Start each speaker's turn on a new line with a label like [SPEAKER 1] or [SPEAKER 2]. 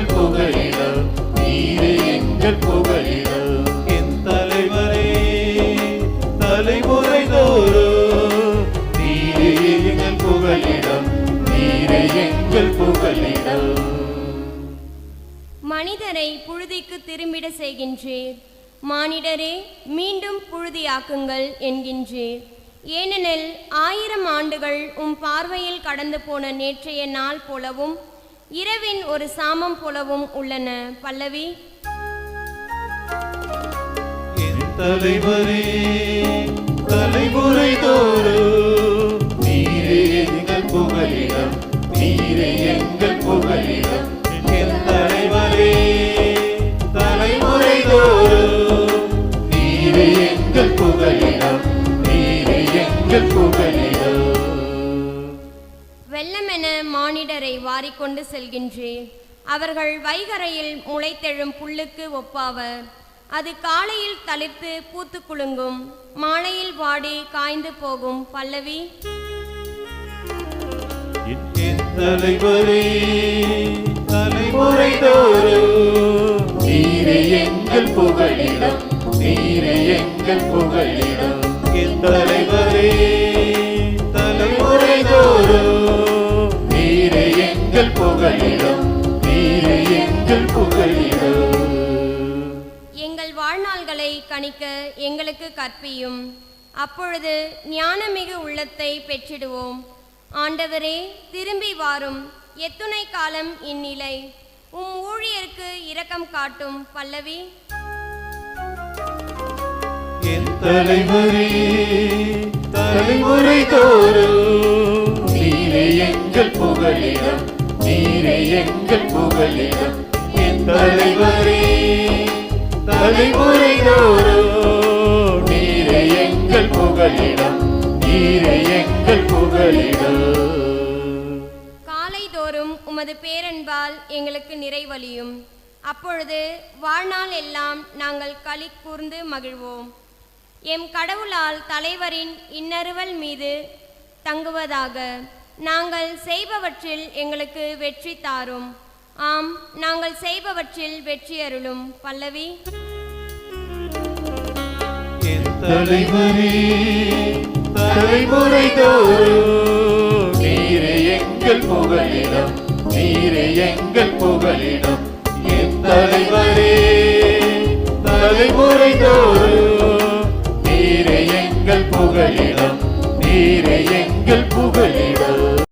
[SPEAKER 1] எங்கள் புகழிடம், நீரே எங்கள் புகழிடம். என் தலைவரே தலைமுறை தோறும் நீரே எங்கள் புகழிடம், நீரே எங்கள் புகழிடம்.
[SPEAKER 2] மனிதரை புழுதிக்கு திரும்பிட செய்கின்றீர், மானிடரே மீண்டும் புழுதியாக்குங்கள் என்கின்றீர். ஏனெனில் 1000 ஆண்டுகள் உம் பார்வையில் கடந்து போன நேற்றைய நாள் போலவும் இரவின் ஒரு சாமம் போலவும் உள்ளன. பல்லவி.
[SPEAKER 1] என் தலைவரே தலைமுறை தோறும் நீரே எங்கள் புகழிடம், நீரே எங்கள் புகழிடம். என் தலைவரே தலைமுறை தோறும் நீரே எங்கள் புகழிடம், நீரே எங்கள் புகழிடம்.
[SPEAKER 2] வெள்ளமென மானிடரை வாரிக்கொண்டு செல்கின்றீர், அவர்கள் வைகரையில் முளைத்தெழும் புல்லுக்கு ஒப்பாவர். அது காலையில் தளிர்த்து பூத்து குலுங்கும், மாலையில் வாடி காய்ந்து போகும். பல்லவி.
[SPEAKER 1] என் தலைவரே தலைமுறை தோறும் நீரே எங்கள் புகழிடம், நீரே எங்கள் புகழிடம். என் தலைவரே தலைமுறை தோறும் நீரே எங்கள் புகழிடம், நீரே எங்கள் புகழிடம்.
[SPEAKER 2] எங்கள் வாழ்நாள்களை கணிக்க எங்களுக்கு கற்பியும், அப்பொழுது ஞானமிகு உள்ளத்தை பெற்றிடுவோம். ஆண்டவரே திரும்பி வாரும், எத்துணை காலம் இந்நிலை, உம் ஊழியருக்கு இரக்கம் காட்டும். பல்லவி.
[SPEAKER 1] என் தலைவரே தலைமுறை தோறும் நீரே எங்கள் புகழிடம், நீரே எங்கள் புகழிடம். என் தலைவரே தலைமுறை தோறும் நீரே எங்கள் புகழிடம், நீரே எங்கள் புகழிடம்.
[SPEAKER 2] காலைதோறும் உமது பேரன்பால் எங்களுக்கு நிறைவளியும், அப்பொழுது வாழ்நாள் எல்லாம் நாங்கள் களி கூர்ந்து மகிழ்வோம். எம் கடவுளால் தலைவரின் இன்னருவல் மீது தங்குவதாக. நாங்கள் செய்பவற்றில் எங்களுக்கு வெற்றி தாரும். ஆம், நாங்கள் செய்பவற்றில் வெற்றி அருளும். பல்லவி.
[SPEAKER 1] என் தலைவரே தலைமுறை தோறும் நீரே எங்கள் புகழிடம், நீரே எங்கள் புகழிடம். என் தலைவரே தலைமுறை தோறும் நீரே எங்கள் புகழிடம், நீரே எங்கள் புகழிடம்.